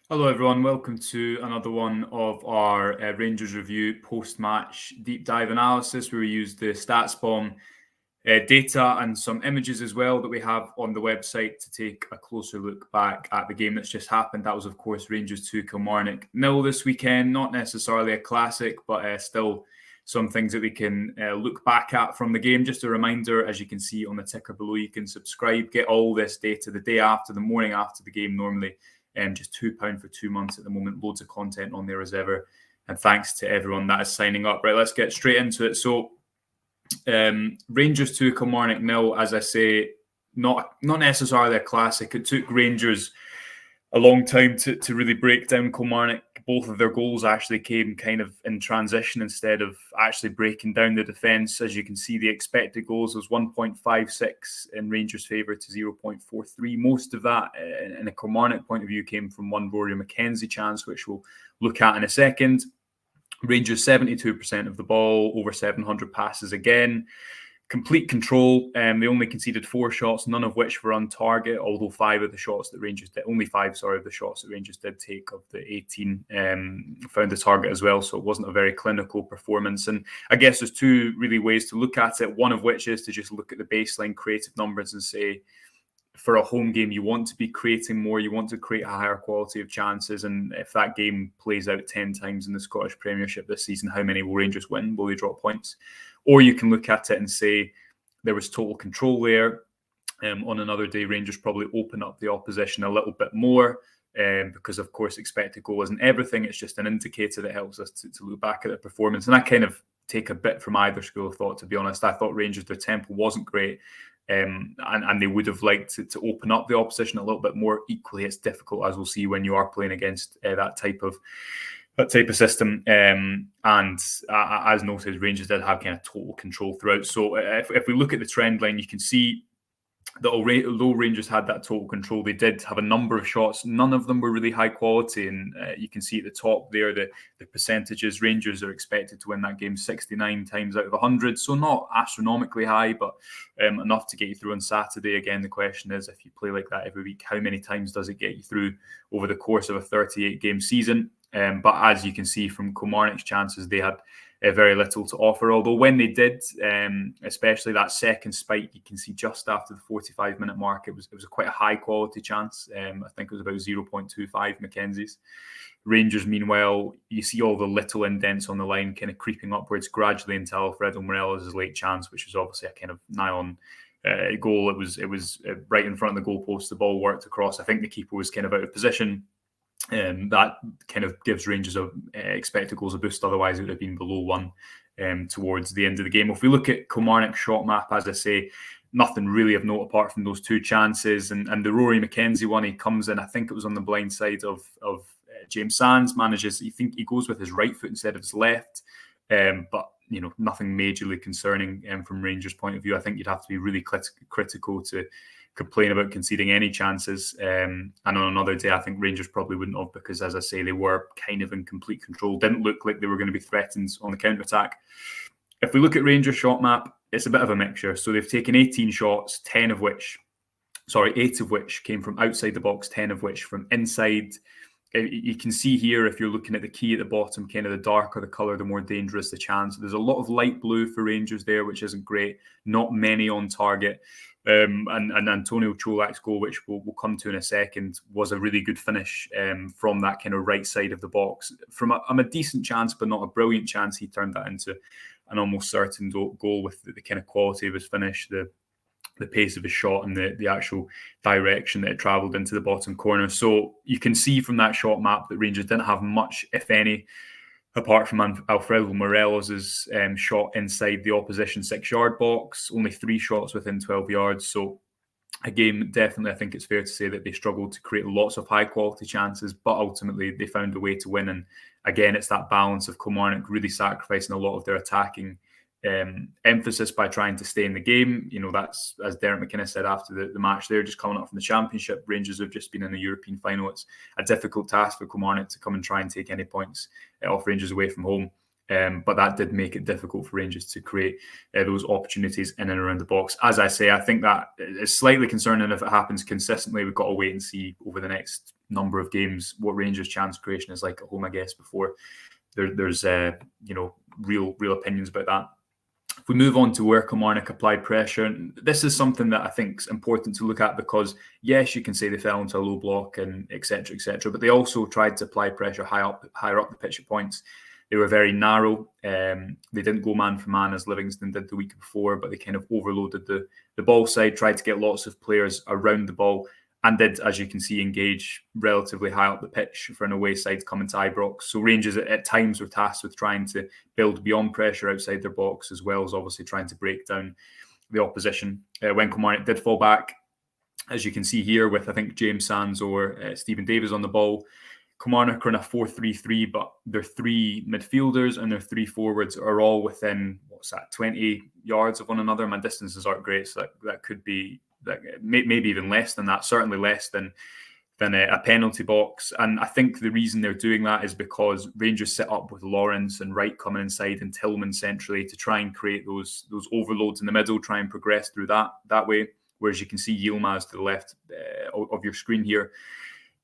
Hello, everyone. Welcome to another one of our Rangers review post-match deep dive analysis, where we use the StatsBomb data and some images as well that we have on the website to take a closer look back at the game that's just happened. That was, of course, Rangers 2, Kilmarnock 0 this weekend. Not necessarily a classic, but still some things that we can look back at from the game. Just a reminder, as you can see on the ticker below, you can subscribe, get all this data the day after, the morning after the game normally. Just £2 for 2 months at the moment. Loads of content on there as ever. And thanks to everyone that is signing up. Right, let's get straight into it. So, Rangers 2, Kilmarnock 0, as I say, not necessarily a classic. It took Rangers a long time to really break down Kilmarnock. Both of their goals actually came kind of in transition instead of actually breaking down the defence. As you can see, the expected goals was 1.56 in Rangers' favour to 0.43. Most of that, in a Kilmarnock point of view, came from one Rory McKenzie chance, which we'll look at in a second. Rangers 72% of the ball, over 700 passes again. Complete control. They only conceded 4 shots, none of which were on target, although 5 of the shots that Rangers did, only 5, of the shots that Rangers did take of the 18 found the target as well. So it wasn't a very clinical performance. And I guess there's 2 really ways to look at it. One of which is to just look at the baseline creative numbers and say, for a home game, you want to be creating more. You want to create a higher quality of chances. And if that game plays out 10 times in the Scottish Premiership this season, how many will Rangers win? Will they drop points? Or you can look at it and say there was total control there. On another day, Rangers probably open up the opposition a little bit more because, of course, expected goal isn't everything. It's just an indicator that helps us to look back at the performance. And I kind of take a bit from either school of thought, to be honest. I thought Rangers, their tempo wasn't great. And they would have liked to open up the opposition a little bit more. Equally, it's difficult, as we'll see, when you are playing against that type of system. And as noted, Rangers did have kind of total control throughout. So if we look at the trend line, you can see that although Rangers had that total control, they did have a number of shots. None of them were really high quality. And you can see at the top there, the percentages. Rangers are expected to win that game 69 times out of 100. So not astronomically high, but enough to get you through on Saturday. Again, the question is, if you play like that every week, how many times does it get you through over the course of a 38-game season? But as you can see from Kilmarnock's chances, they had very little to offer. Although when they did, especially that second spike, you can see just after the 45-minute mark, it was quite a high-quality chance. I think it was about 0.25 McKenzie's. Rangers, meanwhile, you see all the little indents on the line kind of creeping upwards gradually until Alfredo Morelos' late chance, which was obviously a kind of nigh-on goal. It was right in front of the goalpost. The ball worked across. I think the keeper was kind of out of position. That kind of gives Rangers expected goals a boost. Otherwise, it would have been below 1 towards the end of the game. If we look at Kilmarnock's shot map, as I say, nothing really of note apart from those 2 chances. And the Rory McKenzie one, he comes in, I think it was on the blind side of James Sands, manages, he goes with his right foot instead of his left. But, nothing majorly concerning from Rangers' point of view. I think you'd have to be really critical to complain about conceding any chances. And on another day, I think Rangers probably wouldn't have, because, as I say, they were kind of in complete control. Didn't look like they were going to be threatened on the counter-attack. If we look at Rangers' shot map, it's a bit of a mixture. So they've taken 18 shots, 8 of which came from outside the box, 10 of which from inside. You can see here, if you're looking at the key at the bottom, kind of the darker the colour, the more dangerous the chance. There's a lot of light blue for Rangers there, which isn't great. Not many on target. And Antonio Cholak's goal, which we'll come to in a second, was a really good finish from that kind of right side of the box. From a decent chance, but not a brilliant chance, he turned that into an almost certain goal with the kind of quality of his finish, the pace of his shot, and the actual direction that it travelled into the bottom corner. So you can see from that shot map that Rangers didn't have much, if any, apart from Alfredo Morelos' shot inside the opposition 6-yard box. Only 3 shots within 12 yards. So again, definitely, I think it's fair to say that they struggled to create lots of high-quality chances, but ultimately they found a way to win. And again, it's that balance of Kilmarnock really sacrificing a lot of their attacking emphasis by trying to stay in the game. That's, as Derek McInnes said after the match, they're just coming up from the Championship. Rangers have just been in the European final. It's a difficult task for Kilmarnock to come and try and take any points off Rangers away from home. But that did make it difficult for Rangers to create those opportunities in and around the box. As I say, I think that is slightly concerning if it happens consistently. We've got to wait and see over the next number of games what Rangers' chance creation is like at home, I guess, before there's real opinions about that. If we move on to where Kilmarnock applied pressure, this is something that I think is important to look at because, yes, you can say they fell into a low block and etc., but they also tried to apply pressure higher up the pitch at points. They were very narrow. They didn't go man for man as Livingston did the week before, but they kind of overloaded the ball side, tried to get lots of players around the ball, and did, as you can see, engage relatively high up the pitch for an away side coming to Ibrox. So Rangers at times were tasked with trying to build beyond pressure outside their box, as well as obviously trying to break down the opposition. When Kilmarnock did fall back, as you can see here with, I think, James Sands or Stephen Davis on the ball, Kilmarnock are in a 4-3-3, but their three midfielders and their three forwards are all within, 20 yards of one another. My distances aren't great, so that could be, maybe even less than that, certainly less than a penalty box. And I think the reason they're doing that is because Rangers set up with Lawrence and Wright coming inside and Tillman centrally to try and create those overloads in the middle, try and progress through that way. Whereas you can see Yilmaz to the left of your screen here,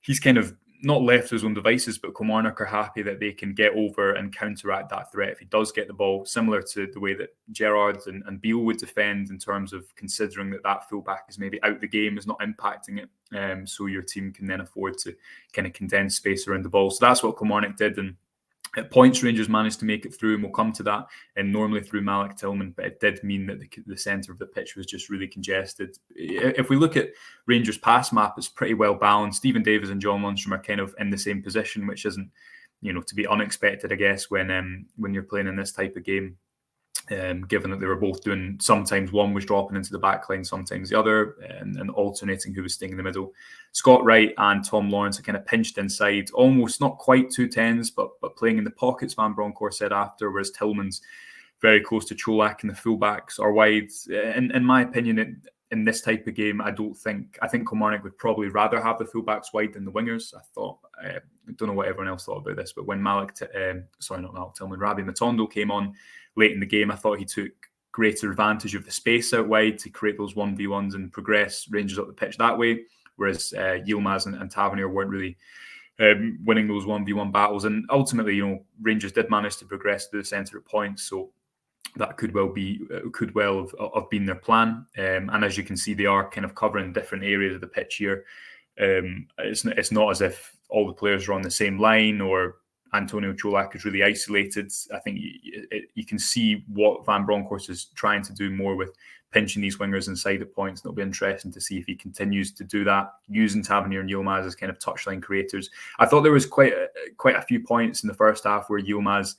he's kind of not left to his own devices, but Kilmarnock are happy that they can get over and counteract that threat if he does get the ball, similar to the way that Gerrard and Beale would defend in terms of considering that fullback is maybe out the game, is not impacting it. So your team can then afford to kind of condense space around the ball. So that's what Kilmarnock did. And at points, Rangers managed to make it through, and we'll come to that, and normally through Malik Tillman, but it did mean that the centre of the pitch was just really congested. If we look at Rangers' pass map, it's pretty well balanced. Stephen Davis and John Lundstrom are kind of in the same position, which isn't, to be unexpected, I guess, when you're playing in this type of game. Given that they were both doing, sometimes one was dropping into the back line, sometimes the other, and alternating who was staying in the middle. Scott Wright and Tom Lawrence are kind of pinched inside, almost not quite 210s, but playing in the pockets, Van Bronckhorst said after, whereas Tillman's very close to Cholak and the fullbacks are wide. In my opinion, in this type of game, I think Kilmarnock would probably rather have the fullbacks wide than the wingers. I don't know what everyone else thought about this, but when Rabbi Matondo came on late in the game, I thought he took greater advantage of the space out wide to create those 1v1s and progress Rangers up the pitch that way, whereas Yilmaz and Tavernier weren't really winning those 1v1 battles. And ultimately, Rangers did manage to progress to the centre at points, so that could well have been their plan. And as you can see, they are kind of covering different areas of the pitch here. It's not as if all the players are on the same line or Antonio Cholak is really isolated. I think you can see what Van Bronckhorst is trying to do more with pinching these wingers inside at points. It'll be interesting to see if he continues to do that, using Tavernier and Yilmaz as kind of touchline creators. I thought there was quite a few points in the first half where Yilmaz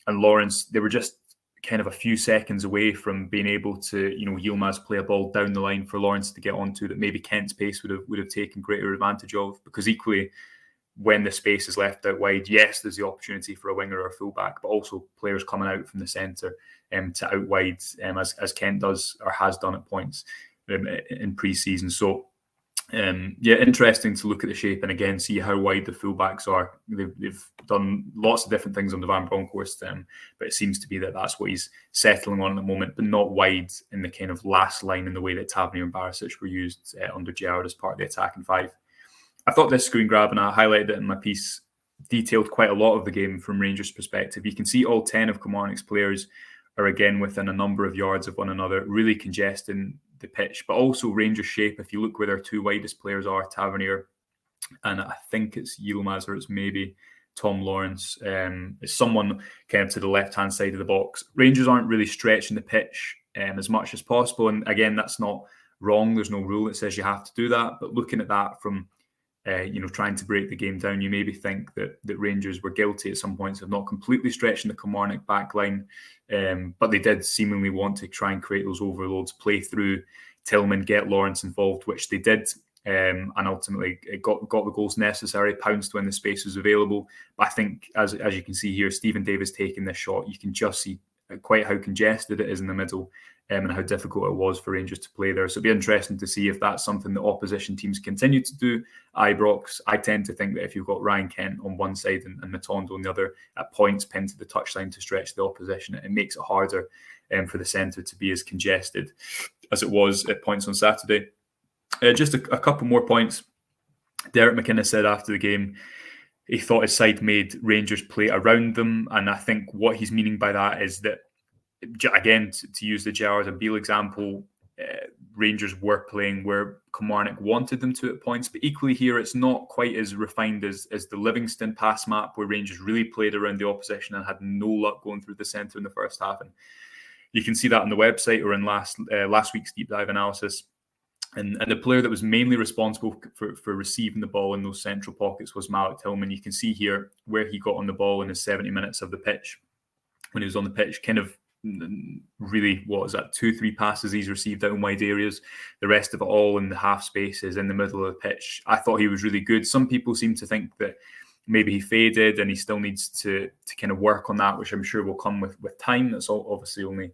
and Lawrence, they were just kind of a few seconds away from being able to, Yilmaz play a ball down the line for Lawrence to get onto that maybe Kent's pace would have taken greater advantage of, because equally, when the space is left out wide, yes, there's the opportunity for a winger or a fullback, but also players coming out from the centre to out wide, as Kent does or has done at points in pre-season. So, interesting to look at the shape and again see how wide the fullbacks are. They've done lots of different things on the Van Bronckhorst, but it seems to be that's what he's settling on at the moment, but not wide in the kind of last line in the way that Tavernier and Barisic were used under Gerrard as part of the attacking five. I thought this screen grab, and I highlighted it in my piece, detailed quite a lot of the game from Rangers' perspective. You can see all 10 of Kilmarnock's players are again within a number of yards of one another, really congesting the pitch, but also Rangers' shape. If you look where their two widest players are, Tavernier, and I think it's Yilmaz or it's maybe Tom Lawrence, it's someone kind of to the left-hand side of the box. Rangers aren't really stretching the pitch as much as possible, and again, that's not wrong. There's no rule that says you have to do that, but looking at that from trying to break the game down, you maybe think that Rangers were guilty at some points of not completely stretching the Kilmarnock back line, but they did seemingly want to try and create those overloads, play through Tillman, get Lawrence involved, which they did, and ultimately it got the goals necessary, pounced when the space was available. But I think, as you can see here, Stephen Davis taking this shot, you can just see quite how congested it is in the middle. and how difficult it was for Rangers to play there. So it'll be interesting to see if that's something that opposition teams continue to do. Ibrox, I tend to think that if you've got Ryan Kent on one side and Matondo on the other, at points pinned to the touchline to stretch the opposition, it makes it harder for the centre to be as congested as it was at points on Saturday. Just a couple more points. Derek McInnes said after the game he thought his side made Rangers play around them, and I think what he's meaning by that is that, again, to use the Gerrard and Beale example, Rangers were playing where Kilmarnock wanted them to at points, but equally here it's not quite as refined as the Livingston pass map, where Rangers really played around the opposition and had no luck going through the centre in the first half. And you can see that on the website or in last week's deep dive analysis. And the player that was mainly responsible for receiving the ball in those central pockets was Malik Tillman. You can see here where he got on the ball in his 70 minutes of the pitch. When he was on the pitch, kind of really, 2-3 passes he's received out in wide areas. The rest of it all in the half spaces in the middle of the pitch. I thought he was really good. Some people seem to think that maybe he faded and he still needs to kind of work on that, which I'm sure will come with time. That's obviously only...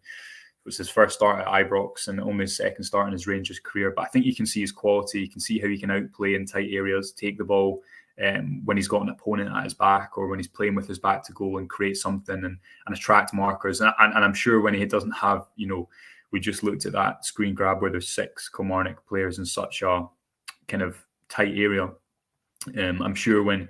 It was his first start at Ibrox and only his second start in his Rangers career. But I think you can see his quality. You can see how he can outplay in tight areas, take the ball when he's got an opponent at his back or when he's playing with his back to goal and create something and attract markers. And I'm sure when he doesn't have, we just looked at that screen grab where there's 6 Kilmarnock players in such a kind of tight area. I'm sure when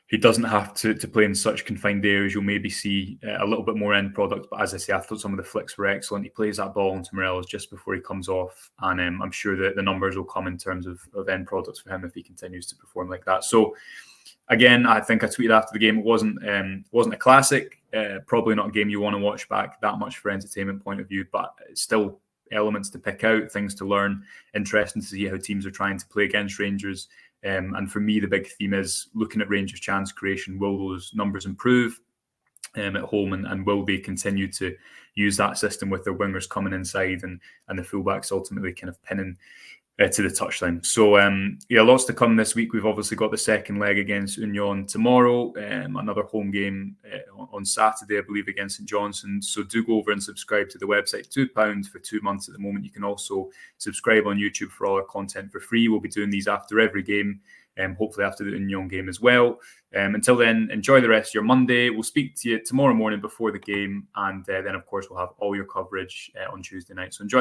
he doesn't have to play in such confined areas, you'll maybe see a little bit more end product. But as I say, I thought some of the flicks were excellent. He plays that ball into Morelos just before he comes off. And I'm sure that the numbers will come in terms of end products for him if he continues to perform like that. So, again, I think I tweeted after the game, it wasn't a classic. Probably not a game you want to watch back that much for entertainment point of view. But it's still elements to pick out, things to learn. Interesting to see how teams are trying to play against Rangers. And for me, the big theme is looking at Rangers' chance creation. Will those numbers improve at home, and will they continue to use that system with their wingers coming inside and the fullbacks ultimately kind of pinning to the touchline? So, lots to come this week. We've obviously got the second leg against Union tomorrow, another home game on Saturday, I believe, against St Johnstone. So do go over and subscribe to the website. £2 for 2 months at the moment. You can also subscribe on YouTube for all our content for free. We'll be doing these after every game, hopefully after the Union game as well. Until then, enjoy the rest of your Monday. We'll speak to you tomorrow morning before the game, and then, of course, we'll have all your coverage on Tuesday night. So enjoy